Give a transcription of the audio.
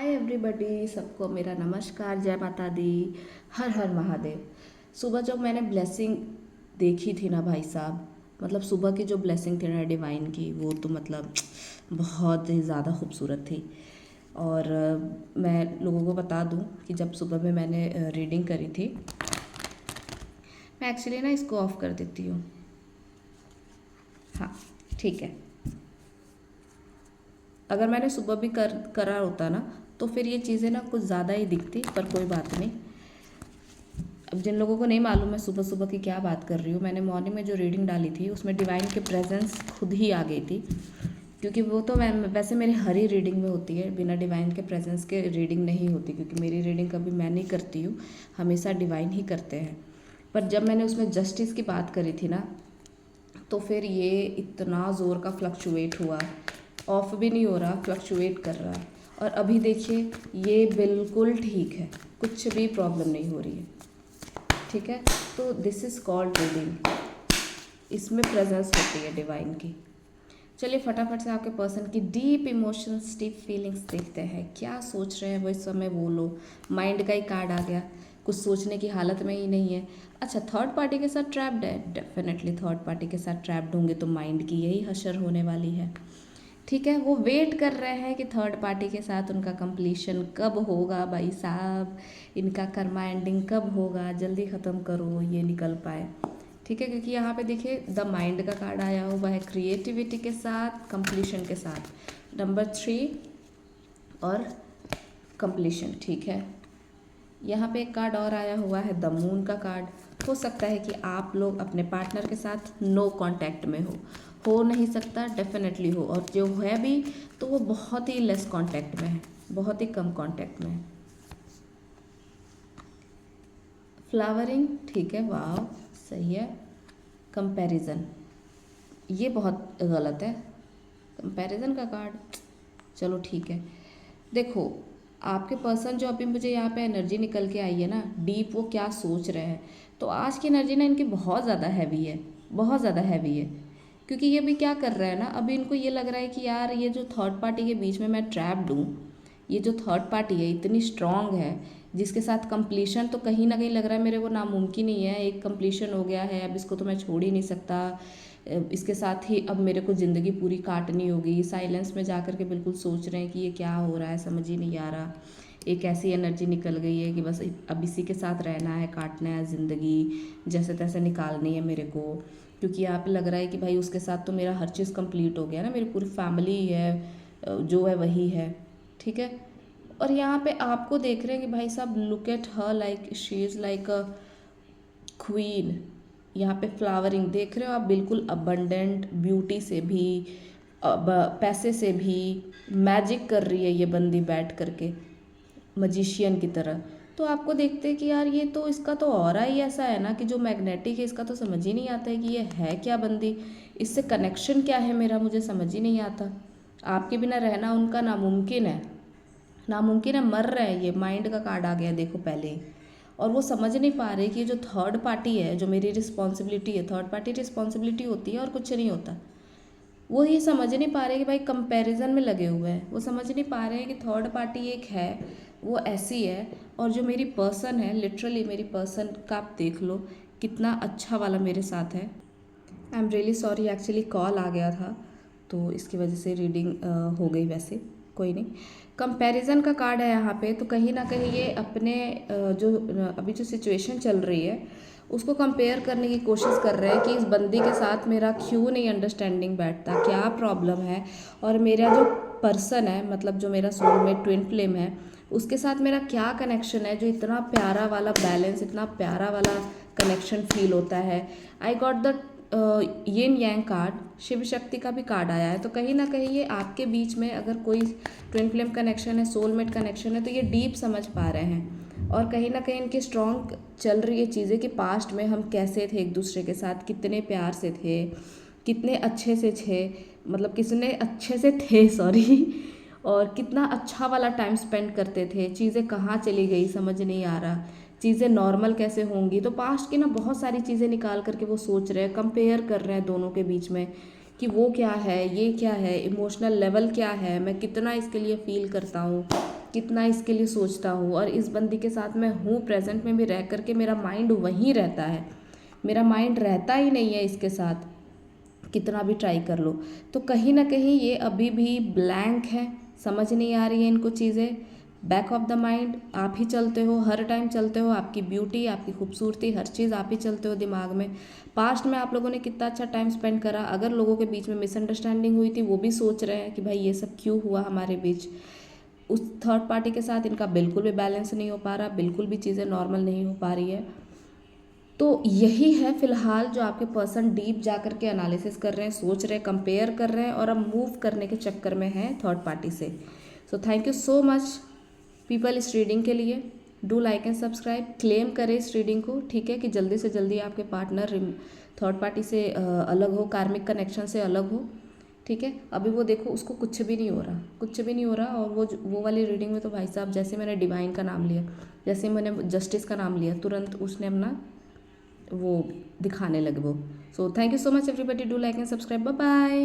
Hi everybody, सबको मेरा नमस्कार, जय माता दी, हर हर महादेव। सुबह जब मैंने ब्लेसिंग देखी थी ना भाई साहब, मतलब सुबह की जो ब्लेसिंग थी ना डिवाइन की, वो तो मतलब बहुत ही ज़्यादा खूबसूरत थी। और मैं लोगों को बता दूं कि जब सुबह में मैंने रीडिंग करी थी, मैं एक्चुअली ना इसको ऑफ कर देती हूँ। हाँ, ठीक है। अगर मैंने सुबह भी करा होता ना, तो फिर ये चीज़ें ना कुछ ज़्यादा ही दिखती, पर कोई बात नहीं। अब जिन लोगों को नहीं मालूम मैं सुबह सुबह की क्या बात कर रही हूँ, मैंने मॉर्निंग में जो रीडिंग डाली थी उसमें डिवाइन के प्रेजेंस खुद ही आ गई थी। क्योंकि वो तो मैं वैसे मेरी हर ही रीडिंग में होती है, बिना डिवाइन के प्रेजेंस के रीडिंग नहीं होती, क्योंकि मेरी रीडिंग कभी मैं नहीं करती हूँ, हमेशा डिवाइन ही करते हैं। पर जब मैंने उसमें जस्टिस की बात करी थी ना, तो फिर ये इतना ज़ोर का फ्लक्चुएट हुआ, ऑफ भी नहीं हो रहा, फ्लक्चुएट कर रहा है। और अभी देखिए ये बिल्कुल ठीक है, कुछ भी प्रॉब्लम नहीं हो रही है। ठीक है, तो दिस इज़ कॉल्ड रीडिंग, इसमें प्रेजेंस होती है डिवाइन की। चलिए फटाफट से आपके पर्सन की डीप इमोशंस, डीप फीलिंग्स देखते हैं, क्या सोच रहे हैं वो इस समय। वो लो, माइंड का ही कार्ड आ गया, कुछ सोचने की हालत में ही नहीं है। अच्छा, थर्ड पार्टी के साथ ट्रैप्ड है, डेफिनेटली थर्ड पार्टी के साथ ट्रैप्ड होंगे तो माइंड की यही हशर होने वाली है। ठीक है, वो वेट कर रहे हैं कि थर्ड पार्टी के साथ उनका कंप्लीशन कब होगा भाई साहब, इनका कर्मा एंडिंग कब होगा, जल्दी ख़त्म करो, ये निकल पाए। ठीक है, क्योंकि यहाँ पे देखिए द माइंड का कार्ड आया हुआ है, क्रिएटिविटी के साथ, कंप्लीशन के साथ, नंबर 3 और कंप्लीशन। ठीक है, यहाँ पे एक कार्ड और आया हुआ है द मून का कार्ड। हो सकता है कि आप लोग अपने पार्टनर के साथ नो कांटेक्ट में हो नहीं सकता, डेफिनेटली हो, और जो है भी तो वो बहुत ही लेस कांटेक्ट में है, बहुत ही कम कांटेक्ट में है। फ्लावरिंग, ठीक है, वाह सही है। कंपैरिजन, ये बहुत गलत है, कंपैरिजन का कार्ड। चलो ठीक है, देखो आपके पर्सन जो अभी मुझे यहाँ पे एनर्जी निकल के आई है ना डीप, वो क्या सोच रहे हैं, तो आज की एनर्जी ना इनकी बहुत ज़्यादा हैवी है, बहुत ज़्यादा हैवी है। क्योंकि ये भी क्या कर रहा है ना, अभी इनको ये लग रहा है कि यार ये जो थर्ड पार्टी के बीच में मैं ट्रैप्ड हूँ, ये जो थर्ड पार्टी है इतनी स्ट्रांग है, जिसके साथ कंप्लीशन तो कहीं ना कहीं लग रहा है मेरे को नामुमकिन ही है। एक कंप्लीशन हो गया है, अब इसको तो मैं छोड़ ही नहीं सकता, इसके साथ ही अब मेरे को ज़िंदगी पूरी काटनी होगी। साइलेंस में जा कर के बिल्कुल सोच रहे हैं कि ये क्या हो रहा है, समझ ही नहीं आ रहा। एक ऐसी एनर्जी निकल गई है कि बस अब इसी के साथ रहना है, काटना है ज़िंदगी, जैसे तैसे निकालनी है मेरे को। क्योंकि यहाँ पे लग रहा है कि भाई उसके साथ तो मेरा हर चीज़ कंप्लीट हो गया ना, मेरी पूरी फैमिली है, जो है वही है। ठीक है, और यहाँ पे आपको देख रहे हैं कि भाई साहब look at her, like she is like a queen. यहाँ पे फ्लावरिंग देख रहे हो आप, बिल्कुल अबंडेंट, ब्यूटी से भी, पैसे से भी, मैजिक कर रही है ये बंदी बैठ करके मजिशियन की तरह। तो आपको देखते हैं कि यार ये तो, इसका तो ऑरा ही ऐसा है ना कि जो मैग्नेटिक है, इसका तो समझ ही नहीं आता है कि ये है क्या बंदी, इससे कनेक्शन क्या है मेरा, मुझे समझ ही नहीं आता। आपके बिना रहना उनका नामुमकिन है, नामुमकिन है, मर रहे हैं। ये माइंड का कार्ड आ गया देखो पहले ही। और वो समझ नहीं पा रहे कि ये जो थर्ड पार्टी है, जो मेरी रिस्पॉन्सिबिलिटी है, थर्ड पार्टी रिस्पॉन्सिबिलिटी होती है और कुछ नहीं होता। वो ये समझ नहीं पा रहे कि भाई कंपैरिजन में लगे हुए हैं, वो समझ नहीं पा रहे हैं कि थर्ड पार्टी एक है, वो ऐसी है, और जो मेरी पर्सन है, लिटरली मेरी पर्सन का आप देख लो कितना अच्छा वाला मेरे साथ है। I am really sorry, actually call आ गया था तो इसकी वजह से रीडिंग हो गई, वैसे कोई नहीं। कंपैरिजन का कार्ड है यहाँ पे, तो कहीं ना कहीं ये अपने जो अभी जो सिचुएशन चल रही है उसको कंपेयर करने की कोशिश कर रहे हैं कि इस बंदी के साथ मेरा क्यों नहीं अंडरस्टैंडिंग बैठता, क्या प्रॉब्लम है, और मेरा जो पर्सन है, मतलब जो मेरा सोलमेट ट्विन फ्लेम है, उसके साथ मेरा क्या कनेक्शन है, जो इतना प्यारा वाला बैलेंस, इतना प्यारा वाला कनेक्शन फील होता है। I got the yin yang card, Shiva Shakti का भी कार्ड आया है। तो कहीं ना कहीं ये आपके बीच में अगर कोई ट्विन फ्लेम कनेक्शन है, सोलमेट कनेक्शन है, तो ये डीप समझ पा रहे हैं। और कहीं ना कहीं इनकी स्ट्रॉन्ग चल रही है चीज़ें कि पास्ट में हम कैसे थे एक दूसरे के साथ, कितने प्यार से थे, कितने अच्छे से थे, मतलब कितने अच्छे से थे सॉरी, और कितना अच्छा वाला टाइम स्पेंड करते थे। चीज़ें कहाँ चली गई समझ नहीं आ रहा, चीज़ें नॉर्मल कैसे होंगी। तो पास्ट की ना बहुत सारी चीज़ें निकाल करके वो सोच रहे हैं, कंपेयर कर रहे हैं दोनों के बीच में कि वो क्या है, ये क्या है, इमोशनल लेवल क्या है, मैं कितना इसके लिए फील करता हूँ। कितना इसके लिए सोचता हूँ, और इस बंदी के साथ मैं हूँ प्रेजेंट में भी रह करके मेरा माइंड वहीं रहता है, मेरा माइंड रहता ही नहीं है इसके साथ, कितना भी ट्राई कर लो। तो कहीं ना कहीं ये अभी भी ब्लैंक है, समझ नहीं आ रही है इनको चीज़ें। बैक ऑफ द माइंड आप ही चलते हो, हर टाइम चलते हो, आपकी ब्यूटी, आपकी खूबसूरती, हर चीज़ आप ही चलते हो दिमाग में। पास्ट में आप लोगों ने कितना अच्छा टाइम स्पेंड करा, अगर लोगों के बीच में मिसअंडरस्टैंडिंग हुई थी वो भी सोच रहे हैं कि भाई ये सब क्यों हुआ हमारे बीच। उस थर्ड पार्टी के साथ इनका बिल्कुल भी बैलेंस नहीं हो पा रहा, बिल्कुल भी चीज़ें नॉर्मल नहीं हो पा रही है। तो यही है फिलहाल जो आपके पर्सन डीप जा कर के एनालिसिस कर रहे हैं, सोच रहे हैं, कंपेयर कर रहे हैं, और अब मूव करने के चक्कर में हैं थर्ड पार्टी से। सो thank you so much people इस रीडिंग के लिए। Do like and subscribe, claim करें इस रीडिंग को, ठीक है, कि जल्दी से जल्दी आपके पार्टनर थर्ड पार्टी से अलग हो, कार्मिक कनेक्शन से अलग हो, ठीक है। अभी वो देखो उसको कुछ भी नहीं हो रहा, कुछ भी नहीं हो रहा। और वो वाली रीडिंग में तो भाई साहब जैसे मैंने डिवाइन का नाम लिया, जैसे मैंने जस्टिस का नाम लिया, तुरंत उसने अपना वो दिखाने लगे वो। So thank you so much everybody, do like and subscribe, bye bye.